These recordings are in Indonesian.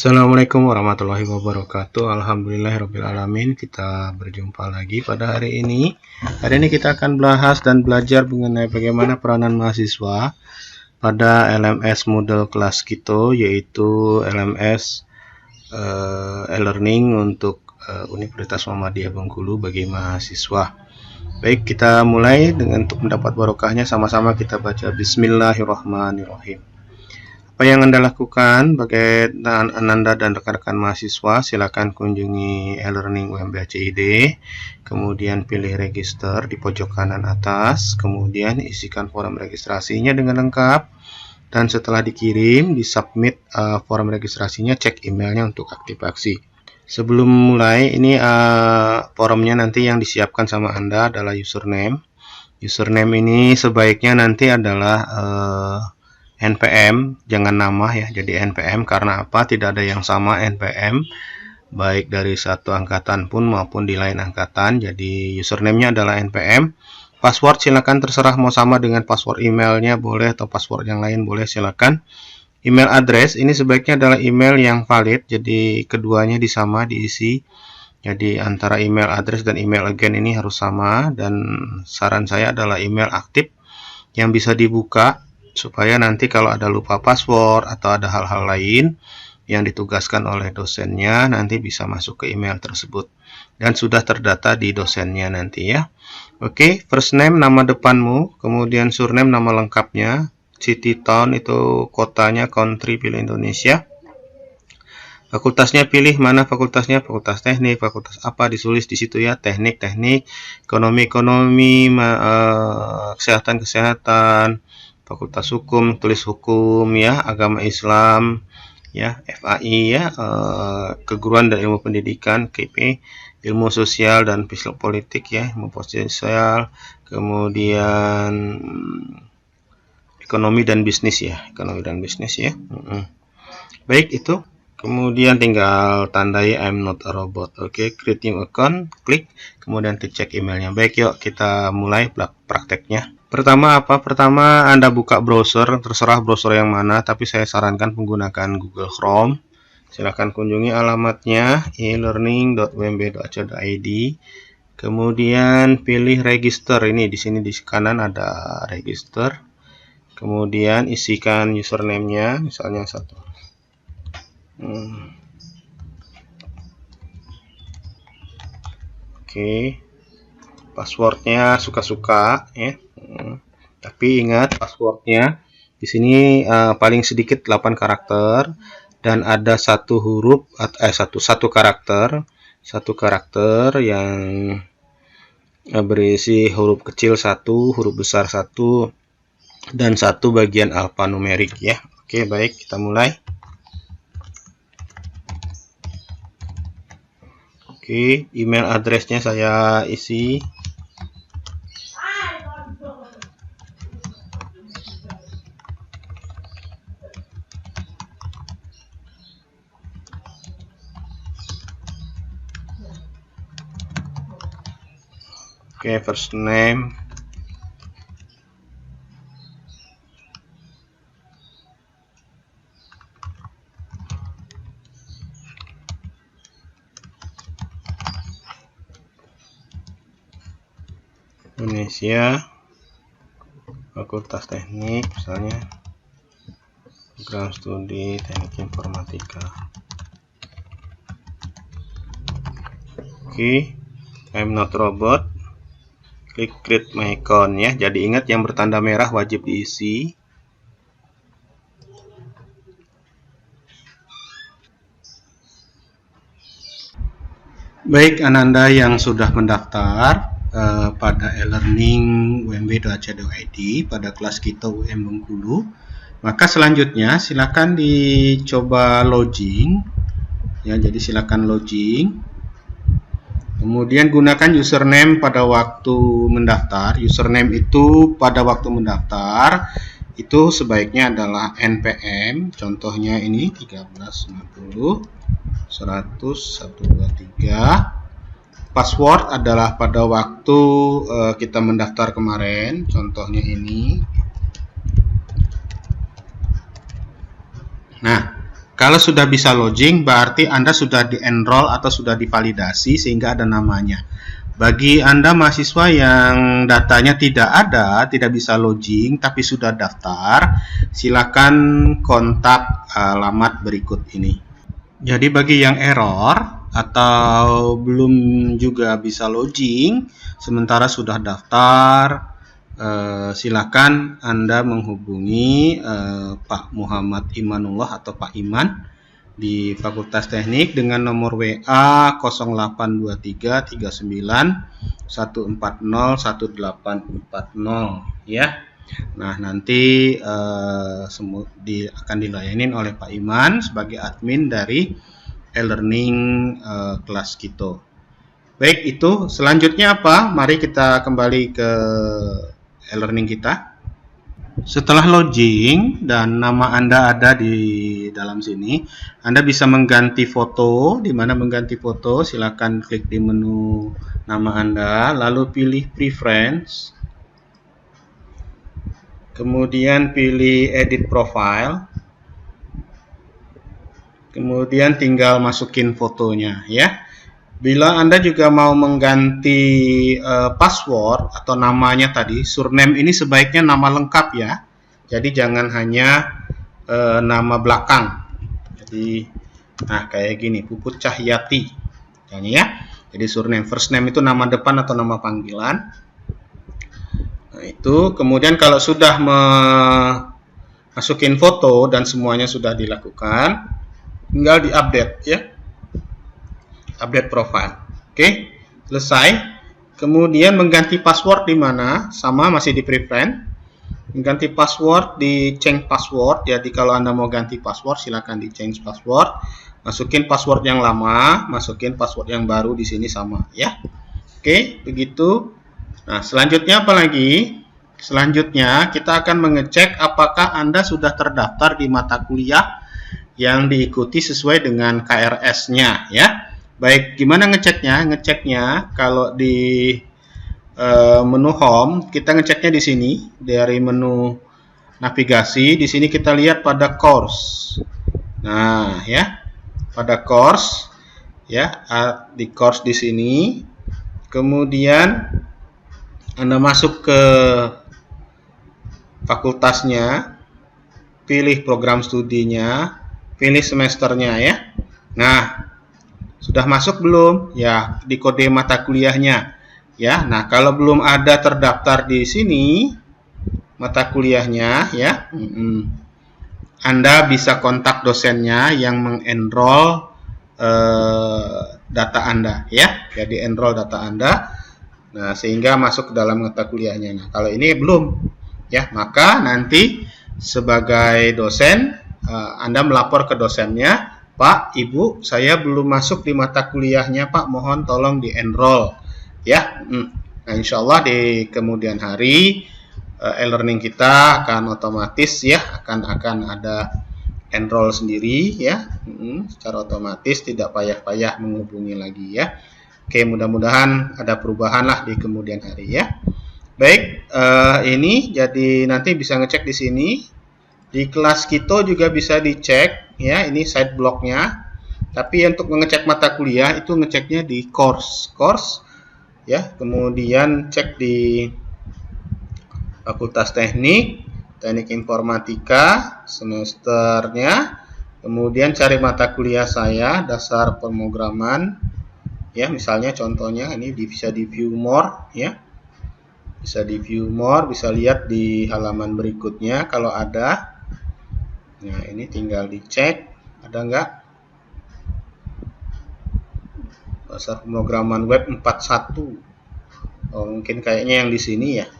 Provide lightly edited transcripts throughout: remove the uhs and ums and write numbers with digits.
Assalamualaikum warahmatullahi wabarakatuh. Alhamdulillahirrabbilalamin. Kita berjumpa lagi pada hari ini. Hari ini kita akan bahas dan belajar mengenai bagaimana peranan mahasiswa pada LMS Moodle kelas Kito, yaitu LMS e-learning untuk Universitas Muhammadiyah Bengkulu bagi mahasiswa. Baik, kita mulai dengan untuk mendapat barokahnya, sama-sama kita baca Bismillahirrahmanirrahim. Apa yang Anda lakukan bagi Ananda dan rekan-rekan mahasiswa, silakan kunjungi e-learning UMBHCID, kemudian pilih register di pojok kanan atas, kemudian isikan form registrasinya dengan lengkap, dan setelah dikirim, disubmit form registrasinya, cek emailnya untuk aktivasi. Sebelum mulai, ini forumnya nanti yang disiapkan sama Anda adalah username. Username ini sebaiknya nanti adalah NPM, jangan nama ya, jadi NPM. Karena apa? Tidak ada yang sama NPM, baik dari satu angkatan pun maupun di lain angkatan. Jadi username-nya adalah NPM. Password silakan terserah, mau sama dengan password emailnya boleh, atau password yang lain boleh, silakan. Email address ini sebaiknya adalah email yang valid, jadi keduanya disama diisi. Jadi antara email address dan email again ini harus sama, dan saran saya adalah email aktif yang bisa dibuka, supaya nanti kalau ada lupa password atau ada hal-hal lain yang ditugaskan oleh dosennya, nanti bisa masuk ke email tersebut dan sudah terdata di dosennya nanti ya. Oke, first name nama depanmu, kemudian surname nama lengkapnya, city town itu kotanya, country pilih Indonesia, fakultasnya pilih mana fakultasnya, fakultas teknik, fakultas apa ditulis di situ ya, teknik, ekonomi, kesehatan, fakultas hukum tulis hukum ya, agama Islam ya, FAI ya, keguruan dan ilmu pendidikan, KIP, ilmu sosial dan politik ya, ilmu sosial, kemudian ekonomi dan bisnis ya, Baik, itu. Kemudian tinggal tandai I'm not a robot. Oke, create new account, klik, kemudian cek emailnya. Baik, yuk kita mulai prakteknya. Pertama apa? Pertama Anda buka browser, terserah browser yang mana, tapi saya sarankan menggunakan Google Chrome. Silakan kunjungi alamatnya e-learning.umb.ac.id. Kemudian pilih register, ini di sini di kanan ada register. Kemudian isikan username-nya, misalnya satu. Oke, passwordnya suka-suka ya. Tapi ingat passwordnya di sini paling sedikit 8 karakter dan ada satu karakter yang berisi huruf kecil 1, huruf besar 1, dan 1 bagian alfanumerik ya. Oke, baik, kita mulai. Oke, email addressnya saya isi. Oke, first name, Indonesia, fakultas teknik misalnya, program studi teknik informatika. Oke, I'm not robot, klik create my account ya. Jadi ingat yang bertanda merah wajib diisi. Baik, Ananda yang sudah mendaftar pada e-learning umb.ac.id pada kelas kita UM Bengkulu, maka selanjutnya silakan dicoba login ya. Jadi silakan login, kemudian gunakan username pada waktu mendaftar. Username itu pada waktu mendaftar itu sebaiknya adalah NPM, contohnya ini 1350 100 123. Password adalah pada waktu kita mendaftar kemarin, contohnya ini. Nah, Kalau sudah bisa login, berarti Anda sudah di-enroll atau sudah divalidasi sehingga ada namanya. Bagi Anda mahasiswa yang datanya tidak ada, tidak bisa login, tapi sudah daftar, silakan kontak alamat berikut ini. Jadi bagi yang error atau belum juga bisa login, sementara sudah daftar, silakan Anda menghubungi Pak Muhammad Imanullah atau Pak Iman di Fakultas Teknik dengan nomor WA 0823 39 140 1840 ya. Nah, nanti akan dilayani oleh Pak Iman sebagai admin dari e-learning kelas Kito. Baik, itu selanjutnya apa? Mari kita kembali ke e-learning kita. Setelah login dan nama Anda ada di dalam sini, Anda bisa mengganti foto. Di mana mengganti foto? Silakan klik di menu nama Anda, lalu pilih preference, kemudian pilih edit profile, kemudian tinggal masukin fotonya ya. Bila Anda juga mau mengganti password atau namanya tadi, surname ini sebaiknya nama lengkap ya. Jadi jangan hanya nama belakang. Jadi, nah kayak gini, Puput Cahyati, ya. Jadi surname, first name itu nama depan atau nama panggilan. Nah itu, kemudian kalau sudah masukin foto dan semuanya sudah dilakukan, tinggal diupdate ya. Update profile. Oke, selesai. Kemudian mengganti password di mana? Sama, masih di preference. Mengganti password di change password. Jadi kalau Anda mau ganti password, silakan di change password. Masukin password yang lama, masukin password yang baru di sini sama ya. Oke, begitu. Nah, selanjutnya apa lagi? Selanjutnya kita akan mengecek apakah Anda sudah terdaftar di mata kuliah yang diikuti sesuai dengan KRS-nya ya. Baik, gimana ngeceknya? Ngeceknya kalau di menu home, kita ngeceknya di sini dari menu navigasi. Di sini kita lihat pada course. Nah, ya. Pada course ya, di course di sini. Kemudian Anda masuk ke fakultasnya, pilih program studinya, pilih semesternya ya. Nah, sudah masuk belum? Ya, di kode mata kuliahnya. Ya, nah kalau belum ada terdaftar di sini mata kuliahnya, ya, Anda bisa kontak dosennya yang mengenroll data Anda, ya. Jadi enroll data Anda. Nah, sehingga masuk ke dalam mata kuliahnya. Nah, kalau ini belum, ya, maka nanti sebagai dosen Anda melapor ke dosennya. Pak, Ibu, saya belum masuk di mata kuliahnya, Pak. Mohon tolong di-enroll. Ya, nah insya Allah di kemudian hari e-learning kita akan otomatis ya, akan ada enroll sendiri ya, secara otomatis tidak payah-payah menghubungi lagi ya. Oke, mudah-mudahan ada perubahan lah di kemudian hari ya. Baik, ini jadi nanti bisa ngecek di sini. Di kelas Kito juga bisa dicek ya, ini side blocknya. Tapi untuk mengecek mata kuliah itu ngeceknya di course ya. Kemudian cek di Fakultas Teknik Informatika semesternya. Kemudian cari mata kuliah saya, dasar pemrograman ya, misalnya contohnya ini bisa di view more ya. Bisa di view more, bisa lihat di halaman berikutnya kalau ada. Nah, ini tinggal dicek ada nggak dasar pemrograman web 41. Oh, mungkin kayaknya yang di sini ya.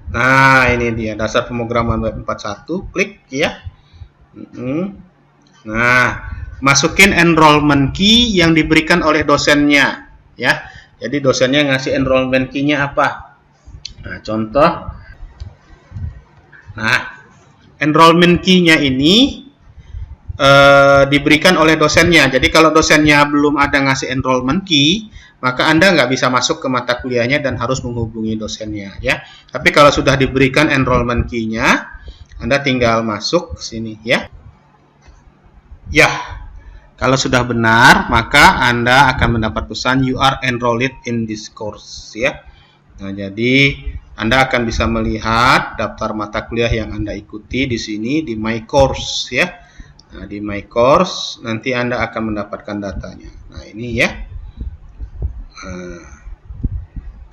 Nah, ini dia dasar pemrograman web 41, klik ya. Nah, masukin enrollment key yang diberikan oleh dosennya ya. Jadi dosennya ngasih enrollment key-nya apa? Nah, contoh. Nah, enrollment key-nya ini diberikan oleh dosennya. Jadi kalau dosennya belum ada ngasih enrollment key, maka Anda nggak bisa masuk ke mata kuliahnya dan harus menghubungi dosennya ya. Tapi kalau sudah diberikan enrollment key-nya, Anda tinggal masuk ke sini ya. Ya, kalau sudah benar, maka Anda akan mendapat pesan you are enrolled in this course ya. Nah, jadi Anda akan bisa melihat daftar mata kuliah yang Anda ikuti di sini di My Course ya. Nah, di My Course nanti Anda akan mendapatkan datanya. Nah, ini ya.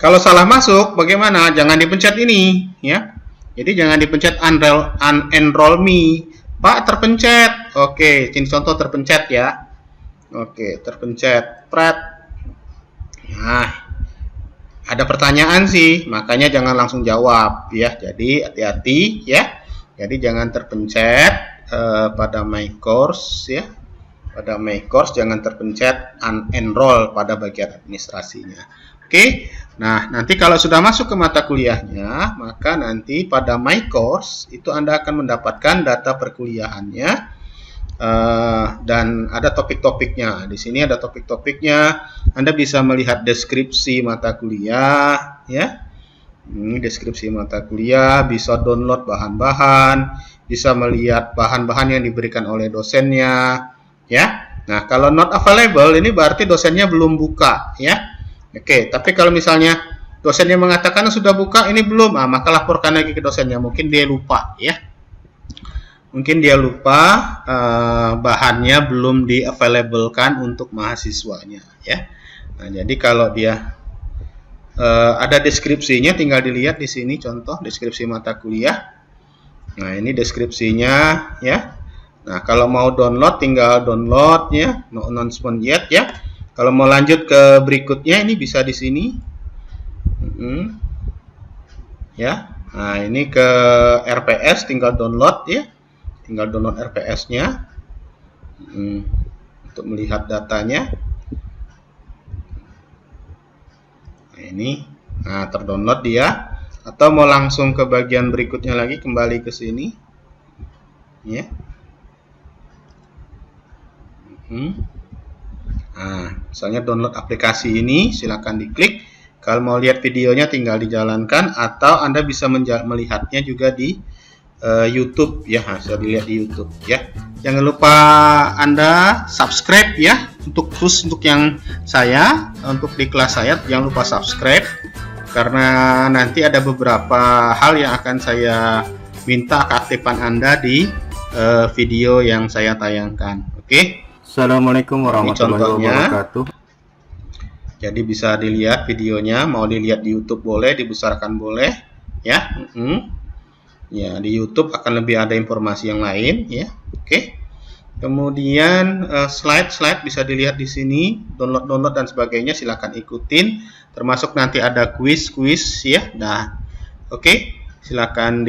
Kalau salah masuk, bagaimana? Jangan dipencet ini, ya. Jadi jangan dipencet unenroll me. Pak, terpencet. Oke, ini contoh terpencet ya. Oke, terpencet. Pret. Nah, ada pertanyaan sih, makanya jangan langsung jawab, ya. Jadi hati-hati, ya. Jadi jangan terpencet pada My Course, ya. Pada My Course jangan terpencet unenroll pada bagian administrasinya. Oke, nah nanti kalau sudah masuk ke mata kuliahnya, maka nanti pada My Course itu Anda akan mendapatkan data perkuliahannya dan ada topik-topiknya. Di sini ada topik-topiknya. Anda bisa melihat deskripsi mata kuliah, ya. Ini deskripsi mata kuliah, bisa download bahan-bahan, bisa melihat bahan-bahan yang diberikan oleh dosennya, ya. Nah, kalau not available ini berarti dosennya belum buka, ya. Oke, tapi kalau misalnya dosennya mengatakan sudah buka, ini belum, maka laporkan lagi ke dosennya. Mungkin dia lupa, ya. Mungkin dia lupa bahannya belum di-available-kan untuk mahasiswanya, ya. Nah, jadi kalau dia ada deskripsinya, tinggal dilihat di sini contoh deskripsi mata kuliah. Nah, ini deskripsinya, ya. Nah, kalau mau download tinggal download ya, no announcement yet ya. Kalau mau lanjut ke berikutnya ini bisa di sini. Ya. Nah, ini ke RPS tinggal download ya. Tinggal download RPS-nya. Untuk melihat datanya. Nah, ini terdownload dia. Atau mau langsung ke bagian berikutnya lagi, kembali ke sini. Ya. Nah, misalnya download aplikasi ini, silakan diklik. Kalau mau lihat videonya tinggal dijalankan, atau Anda bisa melihatnya juga di YouTube ya, bisa dilihat di YouTube ya. Jangan lupa Anda subscribe ya, khusus untuk yang saya, untuk di kelas saya jangan lupa subscribe, karena nanti ada beberapa hal yang akan saya minta keaktifan Anda di video yang saya tayangkan. Oke. Assalamualaikum warahmatullahi wabarakatuh. Jadi bisa dilihat videonya, mau dilihat di YouTube boleh, dibesarkan boleh, ya. Ya, di YouTube akan lebih ada informasi yang lain, ya. Oke. Kemudian slide bisa dilihat di sini, download dan sebagainya, silakan ikutin. Termasuk nanti ada kuis ya. Nah, oke. Silakan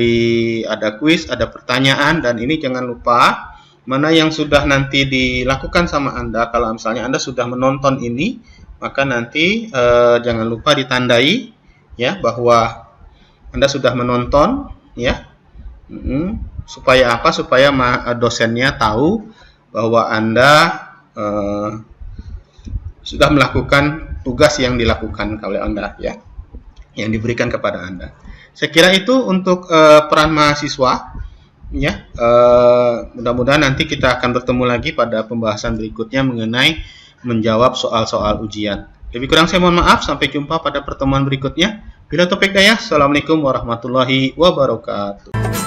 ada kuis, ada pertanyaan, dan ini jangan lupa mana yang sudah nanti dilakukan sama Anda. Kalau misalnya Anda sudah menonton ini, maka nanti jangan lupa ditandai ya bahwa Anda sudah menonton ya. Supaya apa? Supaya dosennya tahu bahwa Anda sudah melakukan tugas yang dilakukan oleh Anda ya, yang diberikan kepada Anda. Saya kira itu untuk peran mahasiswa. Ya, mudah-mudahan nanti kita akan bertemu lagi pada pembahasan berikutnya mengenai menjawab soal-soal ujian. Lebih kurang saya mohon maaf, sampai jumpa pada pertemuan berikutnya. Bila topik daya, assalamualaikum warahmatullahi wabarakatuh.